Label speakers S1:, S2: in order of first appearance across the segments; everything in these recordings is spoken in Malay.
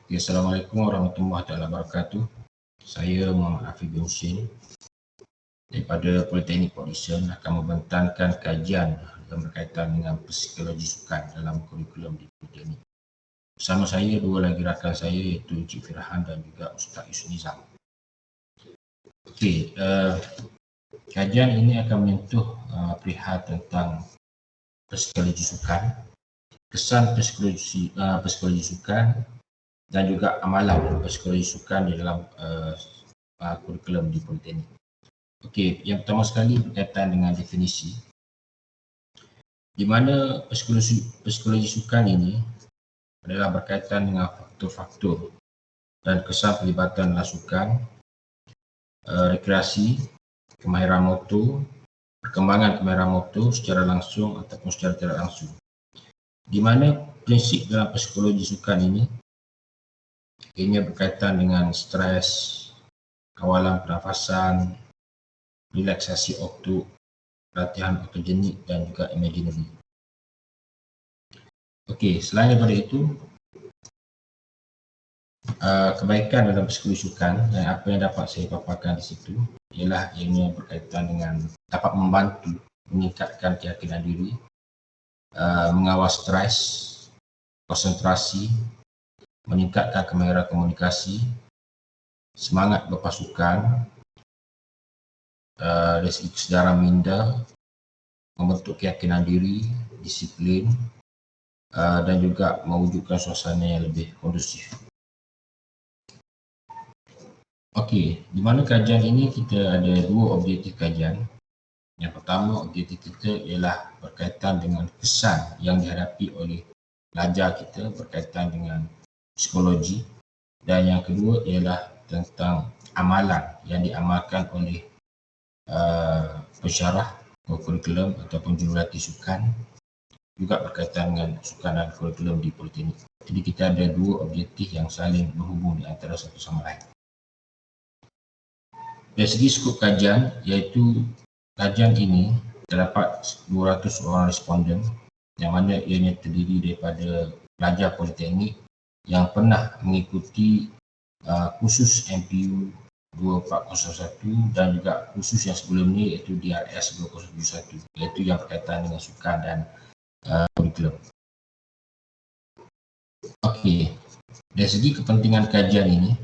S1: Okay, Assalamualaikum warahmatullahi wabarakatuh. Saya Muhammad Afiq bin Husin daripada Politeknik Port Dickson akan membentangkan kajian yang berkaitan dengan psikologi sukan dalam kurikulum di Politeknik. Bersama saya dua lagi rakan saya iaitu Encik Firhan dan juga Ustaz Yusuf Nizam. Okey, kajian ini akan menyentuh perihal tentang psikologi sukan, kesan psikologi sukan dan juga amalan psikologi sukan di dalam kurikulum di Politeknik. Okey, yang pertama sekali berkaitan dengan definisi, di mana psikologi sukan ini adalah berkaitan dengan faktor-faktor dan kesan pelibatan dalam sukan, rekreasi, kemahiran motor, perkembangan kemahiran motor secara langsung ataupun secara tidak langsung. Di mana prinsip dalam psikologi sukan ini berkaitan dengan stres, kawalan pernafasan, relaksasi otot, latihan otogenik dan juga imaginary. Okey, selain daripada itu, kebaikan dalam psikologi sukan dan apa yang dapat saya paparkan di situ ialah ianya berkaitan dengan dapat membantu meningkatkan keyakinan diri, mengawal stres, konsentrasi, meningkatkan kemahiran komunikasi, semangat berpasukan, dari segi kesedaran minda, membentuk keyakinan diri, disiplin, dan juga mewujudkan suasana yang lebih kondusif. Okey, di mana kajian ini kita ada dua objektif kajian. Yang pertama, objektif kita ialah berkaitan dengan kesan yang dihadapi oleh pelajar kita berkaitan dengan psikologi, dan yang kedua ialah tentang amalan yang diamalkan oleh pensyarah kurikulum ataupun jurulatih sukan juga berkaitan dengan sukan dan kurikulum di Politeknik. Jadi kita ada dua objektif yang saling berhubung di antara satu sama lain. Dari segi skop kajian, iaitu kajian ini terdapat 200 orang responden yang mana ianya terdiri daripada pelajar Politeknik yang pernah mengikuti kursus MPU 2401 dan juga kursus yang sebelum ni iaitu DRS 2071, iaitu yang berkaitan dengan sukan dan kurikulum. Okey, dari segi kepentingan kajian ini,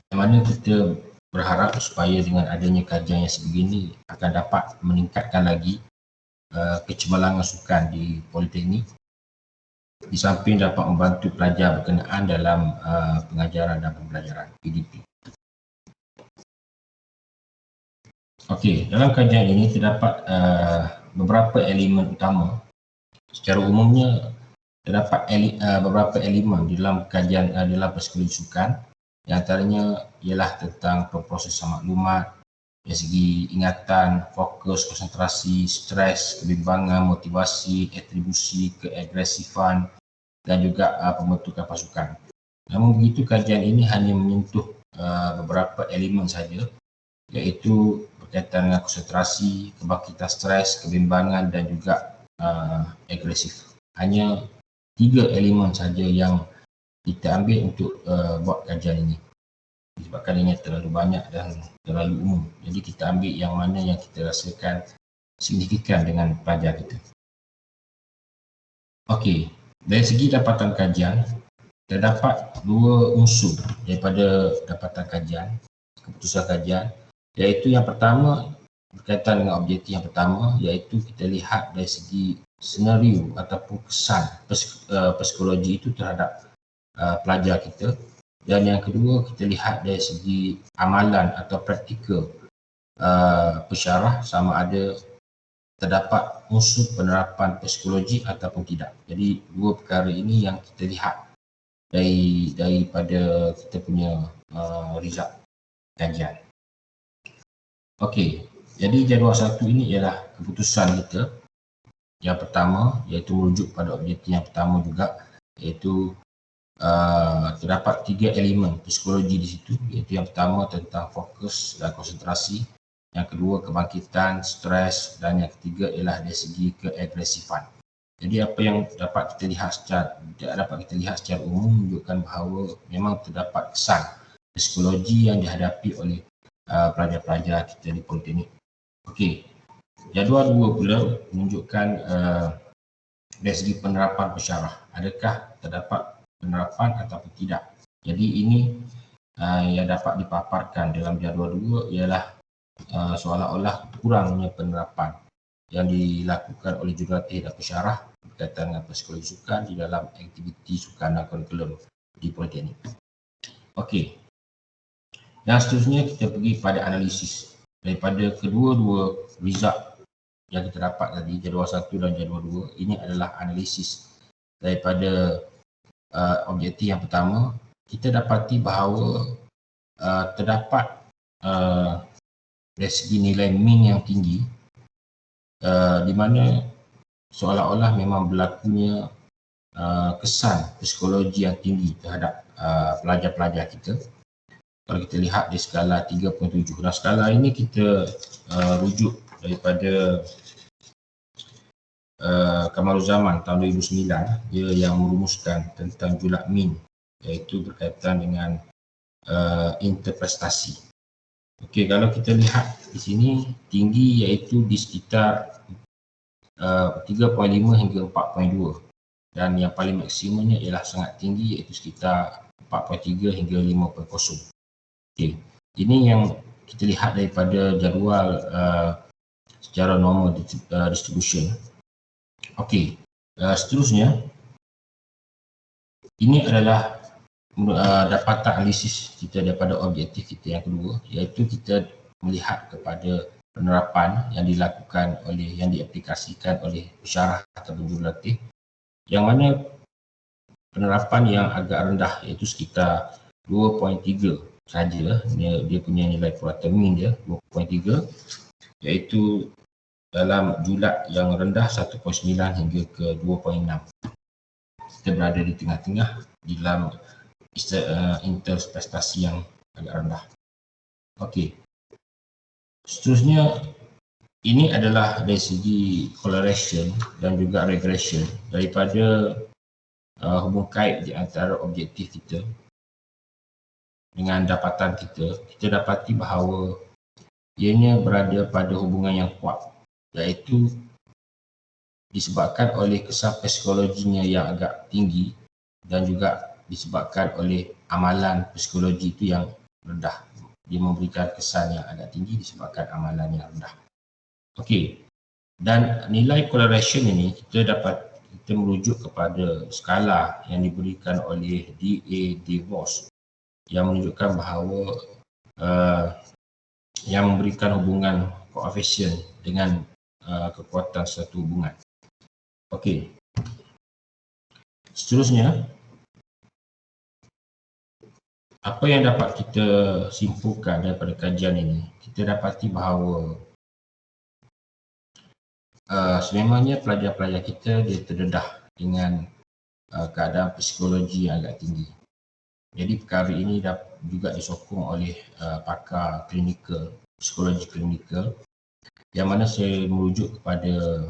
S1: yang mana kita berharap supaya dengan adanya kajian yang sebegini akan dapat meningkatkan lagi kecemerlangan sukan di Politeknik, di samping dapat membantu pelajar berkenaan dalam pengajaran dan pembelajaran PDP. Okey, dalam kajian ini terdapat beberapa elemen utama. Secara umumnya terdapat beberapa elemen di dalam kajian dalam psikologi sukan. Di antaranya ialah tentang pemprosesan maklumat, dari segi ingatan, fokus, konsentrasi, stres, kebimbangan, motivasi, atribusi, keagresifan dan juga pembentukan pasukan. Namun begitu, kajian ini hanya menyentuh beberapa elemen saja, iaitu berkaitan dengan konsentrasi, kebangkitan stres, kebimbangan dan juga agresif. Hanya 3 elemen saja yang kita ambil untuk buat kajian ini. Disebabkan ini terlalu banyak dan terlalu umum. Jadi kita ambil yang mana yang kita rasakan signifikan dengan pelajar kita. Okey, dari segi dapatan kajian, terdapat 2 unsur daripada dapatan kajian, keputusan kajian, iaitu yang pertama berkaitan dengan objektif yang pertama, iaitu kita lihat dari segi senario ataupun kesan psikologi itu terhadap pelajar kita, dan yang kedua kita lihat dari segi amalan atau praktikal pensyarah sama ada terdapat unsur penerapan psikologi ataupun tidak. Jadi dua perkara ini yang kita lihat daripada kita punya result kajian. Okey, jadi jadual satu ini ialah keputusan kita yang pertama, iaitu merujuk pada objektif yang pertama juga, iaitu terdapat 3 elemen psikologi di situ, iaitu yang pertama tentang fokus dan konsentrasi, yang kedua kebangkitan, stres, dan yang ketiga ialah dari segi keagresifan. Jadi apa yang dapat kita lihat secara umum menunjukkan bahawa memang terdapat kesan psikologi yang dihadapi oleh pelajar-pelajar kita di politeknik. Okey, jadual 2 pula menunjukkan dari segi penerapan pensyarah. Adakah terdapat penerapan ataupun tidak? Jadi ini yang dapat dipaparkan dalam jadual 2 ialah seolah-olah kurangnya penerapan yang dilakukan oleh jurulatih dan pensyarah berkaitan dengan psikologi sukan di dalam aktiviti sukan dan kurikulum di politeknik. Okey. Dan seterusnya kita pergi pada analisis daripada kedua-dua result yang kita dapat tadi, jadual 1 dan jadual 2. Ini adalah analisis daripada objektif yang pertama. Kita dapati bahawa terdapat dari segi nilai min yang tinggi, di mana seolah-olah memang berlakunya kesan psikologi yang tinggi terhadap pelajar-pelajar kita. Kalau kita lihat di skala 3.7, dan skala ini kita rujuk daripada Kamaruzaman tahun 2009, dia yang merumuskan tentang julak min, iaitu berkaitan dengan interprestasi. Okey, kalau kita lihat di sini tinggi iaitu di sekitar 3.5 hingga 4.2, dan yang paling maksimumnya ialah sangat tinggi iaitu sekitar 4.3 hingga 5.0. Okey, ini yang kita lihat daripada jadual secara normal distribution. Okey, seterusnya ini adalah dapatan analisis kita daripada objektif kita yang kedua, iaitu kita melihat kepada penerapan yang dilakukan oleh, yang diaplikasikan oleh pensyarah atau jurulatih, yang mana penerapan yang agak rendah iaitu sekitar 2.3 saja, dia punya nilai purata min dia 2.3, iaitu dalam julak yang rendah 1.9 hingga ke 2.6. Kita berada di tengah-tengah di dalam interprestasi yang agak rendah. Okey, seterusnya ini adalah dari segi correlation dan juga regression daripada hubung kait di antara objektif kita dengan dapatan kita. Kita dapati bahawa ianya berada pada hubungan yang kuat, iaitu disebabkan oleh kesan psikologinya yang agak tinggi dan juga disebabkan oleh amalan psikologi itu yang rendah. Dia memberikan kesan yang agak tinggi disebabkan amalan yang rendah. Okey, dan nilai correlation ini kita merujuk kepada skala yang diberikan oleh D.A. DeVos yang menunjukkan bahawa yang memberikan hubungan koefisien dengan kekuatan satu hubungan. Okey, seterusnya apa yang dapat kita simpulkan daripada kajian ini? Kita dapati bahawa sememangnya pelajar-pelajar kita dia terdedah dengan keadaan psikologi yang agak tinggi. Jadi perkara ini juga disokong oleh pakar klinikal, psikologi klinikal, yang mana saya merujuk kepada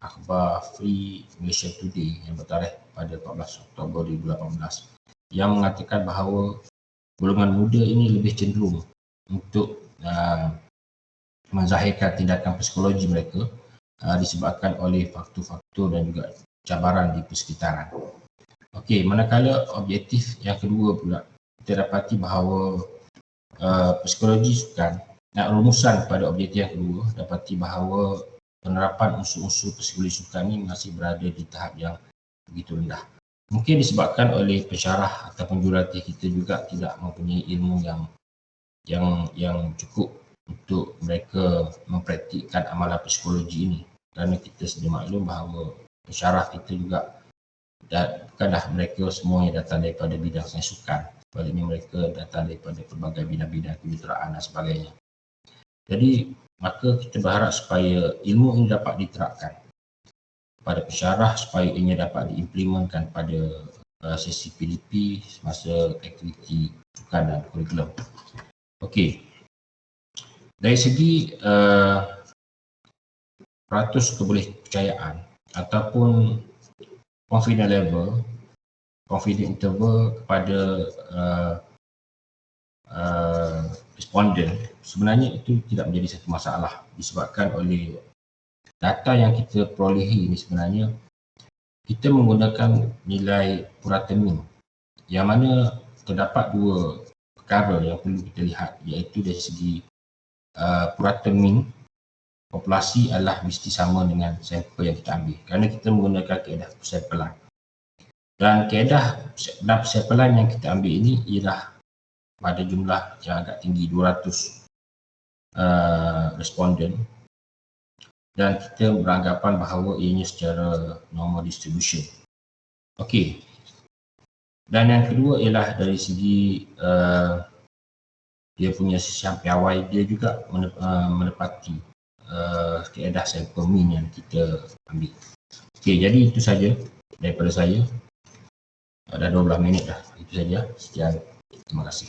S1: akhbar Free Malaysia Today yang bertarikh pada 14 Oktober 2018 yang mengatakan bahawa golongan muda ini lebih cenderung untuk menzahirkan tindakan psikologi mereka disebabkan oleh faktor-faktor dan juga cabaran di persekitaran. Okey, manakala objektif yang kedua pula, kita dapati bahawa psikologi sukan, rumusan pada objektif yang kedua, dapati bahawa penerapan unsur-unsur psikologi sukan ini masih berada di tahap yang begitu rendah. Mungkin disebabkan oleh pensyarah ataupun jurulatih kita juga tidak mempunyai ilmu yang cukup untuk mereka mempraktikkan amalan psikologi ini. Kerana kita sedia maklum bahawa pensyarah kita juga bukanlah mereka semua yang datang daripada bidang sains sukan. Sebaliknya mereka datang daripada pelbagai bidang-bidang kejuruteraan dan sebagainya. Jadi maka kita berharap supaya ilmu ini dapat diterapkan pada pensyarah supaya ia dapat diimplementkan pada sesi PDP semasa aktiviti sukan dan kurikulum. Okey, dari segi peratus kebolehpercayaan, ataupun confidence level, confidence interval kepada responden, sebenarnya itu tidak menjadi satu masalah disebabkan oleh data yang kita perolehi ini. Sebenarnya kita menggunakan nilai purata mean, yang mana terdapat dua perkara yang perlu kita lihat, iaitu dari segi purata mean populasi adalah mesti sama dengan sampel yang kita ambil kerana kita menggunakan kaedah persampelan, dan kaedah dan persampelan yang kita ambil ini ialah pada jumlah yang agak tinggi, 200 responden, dan kita beranggapan bahawa ianya secara normal distribution. Okey, dan yang kedua ialah dari segi dia punya sisian piawai, dia juga menepati kaedah sampel mean yang kita ambil. Okey, jadi itu saja daripada saya. Dah 12 minit dah. Itu saja. Sekian. Terima kasih.